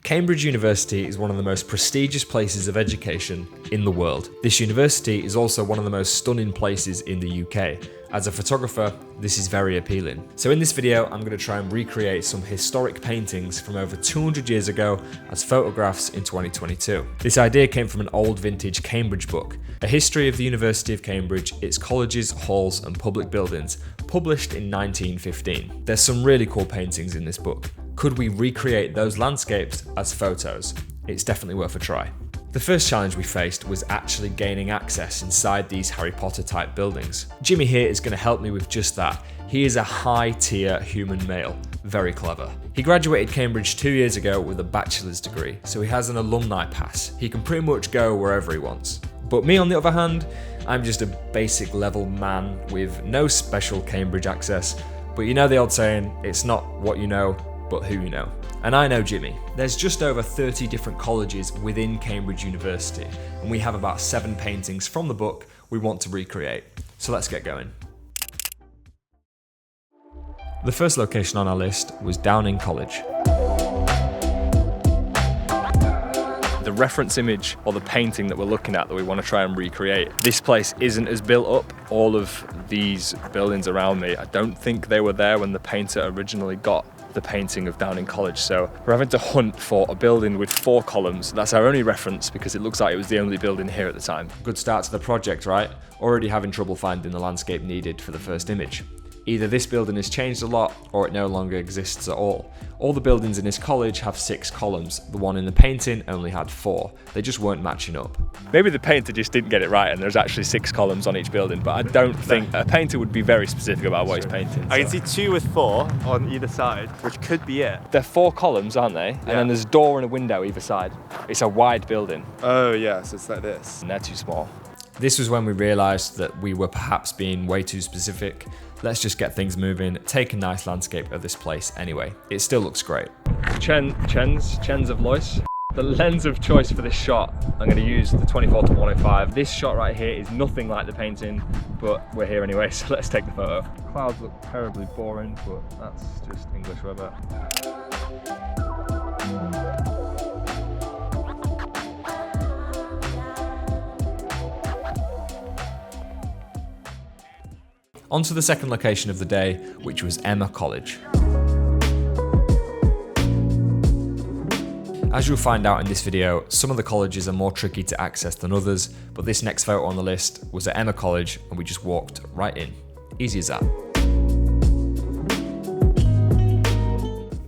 Cambridge University is one of the most prestigious places of education in the world. This university is also one of the most stunning places in the UK. As a photographer, this is very appealing. So in this video, I'm going to try and recreate some historic paintings from over 200 years ago as photographs in 2022. This idea came from an old vintage Cambridge book, A History of the University of Cambridge, its colleges, halls and public buildings, published in 1915. There's some really cool paintings in this book. Could we recreate those landscapes as photos? It's definitely worth a try. The first challenge we faced was actually gaining access inside these Harry Potter type buildings. Jimmy here is going to help me with just that. He is a high tier human male, very clever. He graduated Cambridge 2 years ago with a bachelor's degree, so he has an alumni pass. He can pretty much go wherever he wants. But me on the other hand, I'm just a basic level man with no special Cambridge access. But you know the old saying, it's not what you know, but who you know. And I know Jimmy. There's just over 30 different colleges within Cambridge University, and we have about 7 paintings from the book we want to recreate. So let's get going. The first location on our list was Trinity College. The reference image or the painting that we're looking at that we want to try and recreate. This place isn't as built up. All of these buildings around me, I don't think they were there when the painter originally got the painting of Trinity College. So we're having to hunt for a building with 4 columns. That's our only reference because it looks like it was the only building here at the time. Good start to the project, right? Already having trouble finding the landscape needed for the first image. Either this building has changed a lot or it no longer exists at all. All the buildings in this college have 6 columns. The one in the painting only had 4. They just weren't matching up. Maybe the painter just didn't get it right and there's actually 6 columns on each building, but I don't think a painter would be very specific about what he's painting. I can see 2 with 4 on either side, which could be it. They're 4 columns, aren't they? And then there's a door and a window either side. It's a wide building. Oh yeah, so it's like this. And they're too small. This was when we realised that we were perhaps being way too specific. Let's just get things moving, take a nice landscape of this place anyway. It still looks great. Chens of Lois. The lens of choice for this shot, I'm going to use the 24-105. This shot right here is nothing like the painting, but we're here anyway, so let's take the photo. Clouds look terribly boring, but that's just English weather. On to the second location of the day, which was Emma College. As you'll find out in this video, some of the colleges are more tricky to access than others, but this next photo on the list was at Emma College and we just walked right in. Easy as that.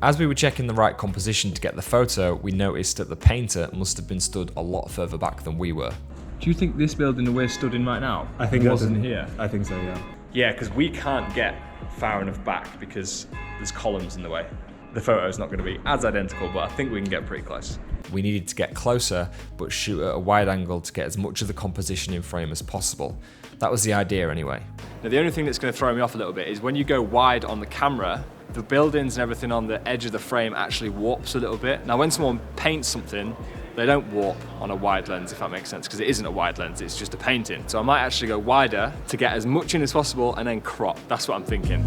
As we were checking the right composition to get the photo, we noticed that the painter must have been stood a lot further back than we were. Do you think this building that we're stood in right now wasn't here? I think so, yeah. Yeah, because we can't get far enough back because there's columns in the way. The photo's not going to be as identical, but I think we can get pretty close. We needed to get closer, but shoot at a wide angle to get as much of the composition in frame as possible. That was the idea anyway. Now the only thing that's going to throw me off a little bit is when you go wide on the camera, the buildings and everything on the edge of the frame actually warps a little bit. Now when someone paints something, they don't warp on a wide lens, if that makes sense, because it isn't a wide lens, it's just a painting. So I might actually go wider to get as much in as possible and then crop. That's what I'm thinking.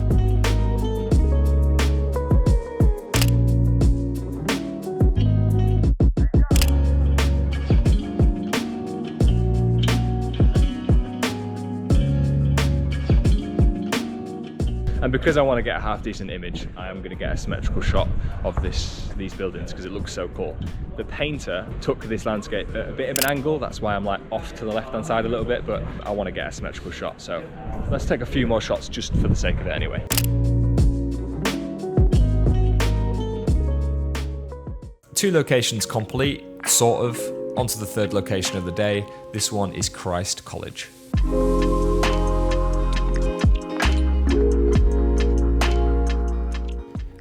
And because I want to get a half decent image, I am going to get a symmetrical shot of these buildings because it looks so cool. The painter took this landscape at a bit of an angle, that's why I'm like off to the left hand side a little bit, but I want to get a symmetrical shot. So let's take a few more shots just for the sake of it anyway. Two locations complete, sort of. On to the third location of the day. This one is Christ College.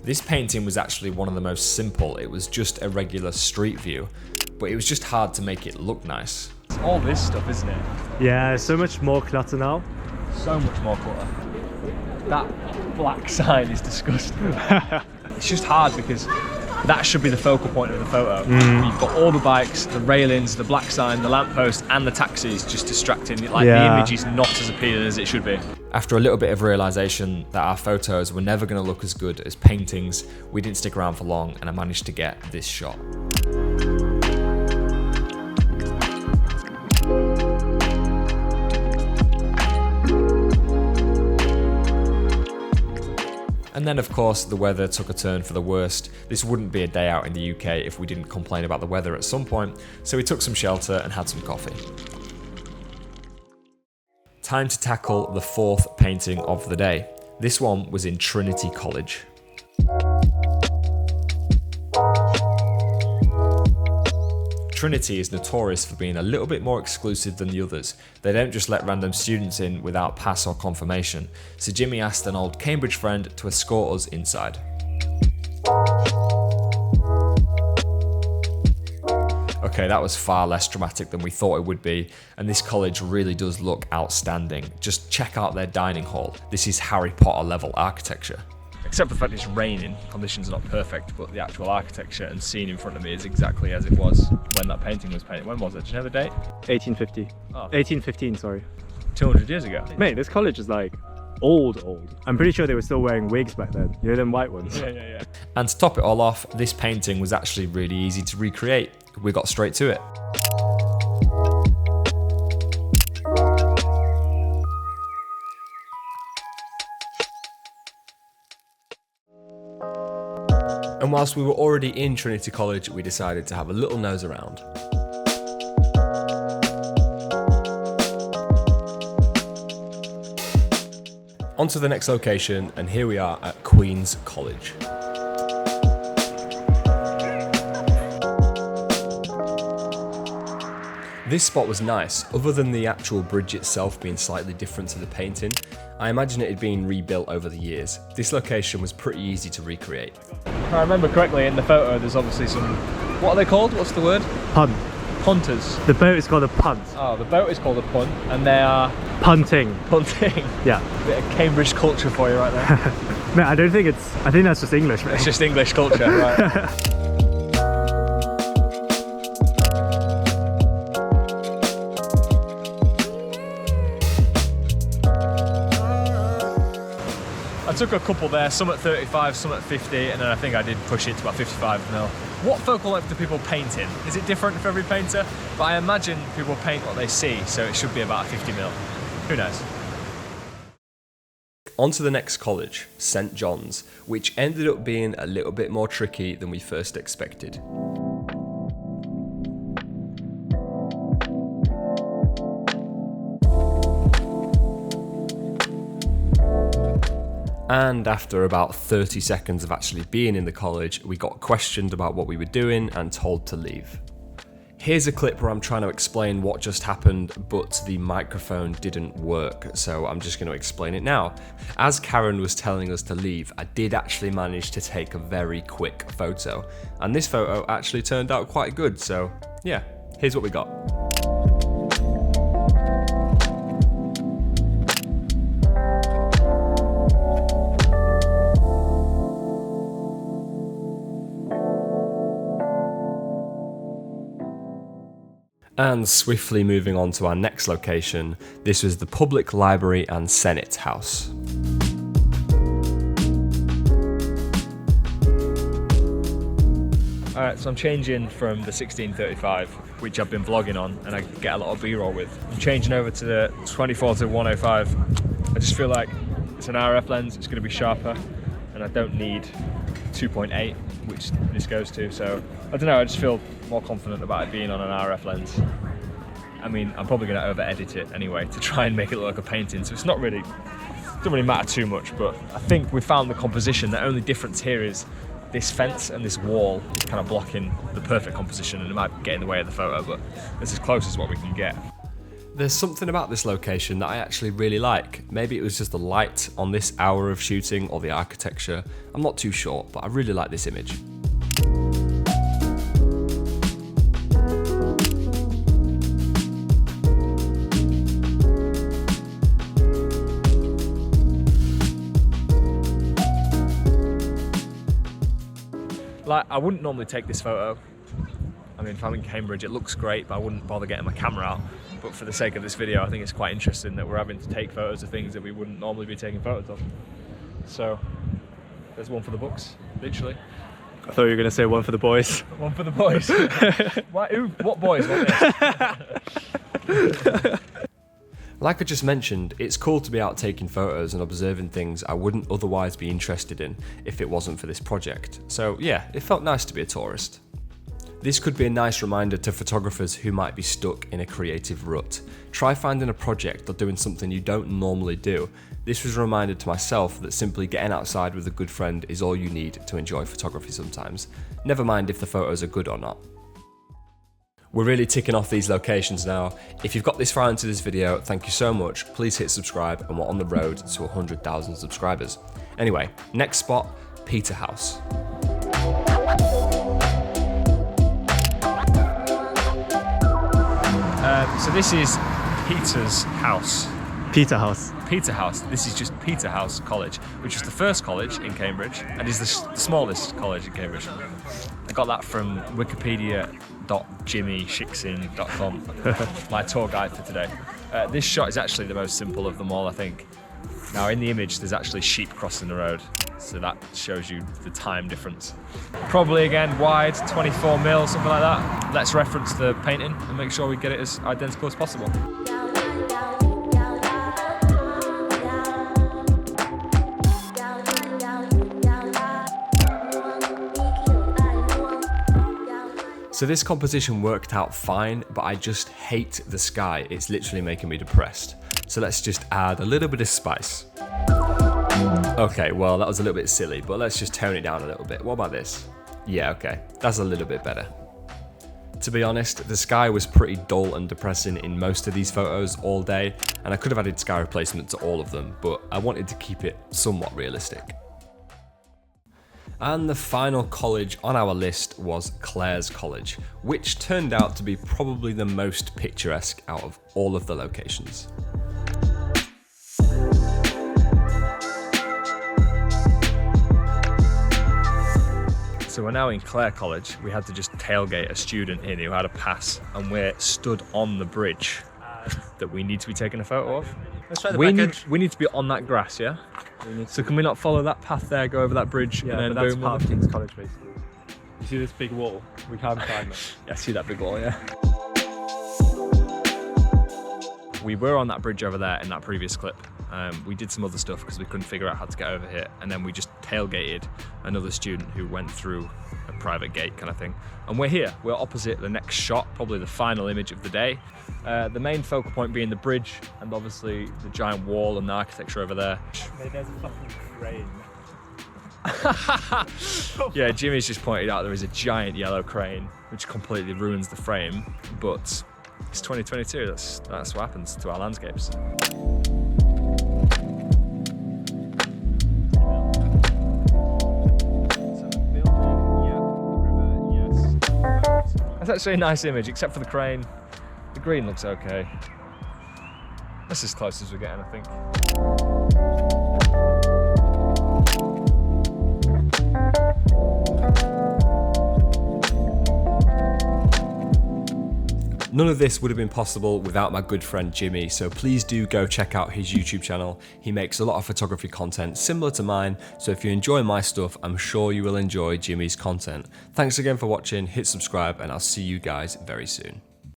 This painting was actually one of the most simple. It was just a regular street view, but it was just hard to make it look nice. It's all this stuff, isn't it? Yeah, so much more clutter now. So much more clutter. That black sign is disgusting. It's just hard because that should be the focal point of the photo. You've got all the bikes, the railings, the black sign, the lamppost, and the taxis just distracting. Like the image is not as appealing as it should be. After a little bit of realisation that our photos were never going to look as good as paintings, we didn't stick around for long and I managed to get this shot. And then of course the weather took a turn for the worst. This wouldn't be a day out in the UK if we didn't complain about the weather at some point, so we took some shelter and had some coffee. Time to tackle the fourth painting of the day. This one was in Trinity College. Trinity is notorious for being a little bit more exclusive than the others. They don't just let random students in without pass or confirmation, so Jimmy asked an old Cambridge friend to escort us inside. Okay, that was far less dramatic than we thought it would be, and this college really does look outstanding. Just check out their dining hall. This is Harry Potter level architecture. Except for the fact it's raining, conditions are not perfect, but the actual architecture and scene in front of me is exactly as it was when that painting was painted. When was it? Do you know the date? 1850. Oh. 1815, sorry. 200 years ago. Mate, this college is like old. I'm pretty sure they were still wearing wigs back then. You know them white ones? Yeah. And to top it all off, this painting was actually really easy to recreate. We got straight to it. And whilst we were already in Trinity College, we decided to have a little nose around. On to the next location, and here we are at Queen's College. This spot was nice, other than the actual bridge itself being slightly different to the painting. I imagine it had been rebuilt over the years. This location was pretty easy to recreate. If I remember correctly, in the photo there's obviously some... What are they called? What's the word? Punt. Punters. The boat is called a punt. Oh, the boat is called a punt, and they are... Punting. Punting. Yeah. Bit of Cambridge culture for you right there. No, I think that's just English, mate. It's just English culture, right. I took a couple there, some at 35, some at 50, and then I think I did push it to about 55mm. What focal length do people paint in? Is it different for every painter? But I imagine people paint what they see, so it should be about 50mm. Who knows? On to the next college, St. John's, which ended up being a little bit more tricky than we first expected. And after about 30 seconds of actually being in the college, we got questioned about what we were doing and told to leave. Here's a clip where I'm trying to explain what just happened, but the microphone didn't work, so I'm just going to explain it now. As Karen was telling us to leave, I did actually manage to take a very quick photo, and this photo actually turned out quite good, so yeah, here's what we got. And swiftly moving on to our next location, this was the Public Library and Senate House. Alright, so I'm changing from the 1635, which I've been vlogging on and I get a lot of B-roll with. I'm changing over to the 24 to 105. I just feel like it's an RF lens, it's going to be sharper, and I don't need 2.8, which this goes to, so I don't know, I just feel more confident about it being on an RF lens. I mean, I'm probably going to over-edit it anyway to try and make it look like a painting, so it's not really, doesn't really matter too much, but I think we found the composition. The only difference here is this fence and this wall is kind of blocking the perfect composition, and it might get in the way of the photo, but it's as close as what we can get. There's something about this location that I actually really like. Maybe it was just the light on this hour of shooting or the architecture. I'm not too sure, but I really like this image. Like, I wouldn't normally take this photo, I mean, if I'm in Cambridge, it looks great, but I wouldn't bother getting my camera out. But for the sake of this video, I think it's quite interesting that we're having to take photos of things that we wouldn't normally be taking photos of. So there's one for the books, literally. I thought you were going to say one for the boys. One for the boys. What boys want this? Like I just mentioned, it's cool to be out taking photos and observing things I wouldn't otherwise be interested in if it wasn't for this project. So yeah, it felt nice to be a tourist. This could be a nice reminder to photographers who might be stuck in a creative rut. Try finding a project or doing something you don't normally do. This was a reminder to myself that simply getting outside with a good friend is all you need to enjoy photography sometimes. Never mind if the photos are good or not. We're really ticking off these locations now. If you've got this far into this video, thank you so much. Please hit subscribe and we're on the road to 100,000 subscribers. Anyway, next spot, Peterhouse. So this is Peter's house. Peterhouse. Peterhouse. This is just Peterhouse College, which is the first college in Cambridge and is the smallest college in Cambridge. I got that from wikipedia.jimmyshixin.com, my tour guide for today. This shot is actually the most simple of them all, I think. Now in the image there's actually sheep crossing the road, so that shows you the time difference. Probably again wide, 24mm, something like that. Let's reference the painting and make sure we get it as identical as possible. So this composition worked out fine, but I just hate the sky. It's literally making me depressed. So let's just add a little bit of spice. Okay, well that was a little bit silly, but let's just tone it down a little bit. What about this? Yeah, okay, that's a little bit better. To be honest, the sky was pretty dull and depressing in most of these photos all day, and I could have added sky replacement to all of them, but I wanted to keep it somewhat realistic. And the final college on our list was Clare's College, which turned out to be probably the most picturesque out of all of the locations. So we're now in Clare College. We had to just tailgate a student in who had a pass, and we're stood on the bridge that we need to be taking a photo of. Let's try the we need to be on that grass, yeah? So can we not follow that path there, go over that bridge, Yeah, and but then that's boom? part of King's College basically. You see this big wall? We can't climb it. Yeah, I see that big wall, yeah. We were on that bridge over there in that previous clip. We did some other stuff because we couldn't figure out how to get over here, and then we just tailgated another student who went through a private gate kind of thing. And we're here, we're opposite the next shot, probably the final image of the day. The main focal point being the bridge, and obviously the giant wall and the architecture over there. There's a fucking crane. Yeah, Jimmy's just pointed out there is a giant yellow crane, which completely ruins the frame, but it's 2022, that's what happens to our landscapes. That's actually a nice image, except for the crane. The green looks okay. That's as close as we're getting, I think. None of this would have been possible without my good friend Jimmy, so please do go check out his YouTube channel. He makes a lot of photography content similar to mine, so if you enjoy my stuff, I'm sure you will enjoy Jimmy's content. Thanks again for watching, hit subscribe, and I'll see you guys very soon.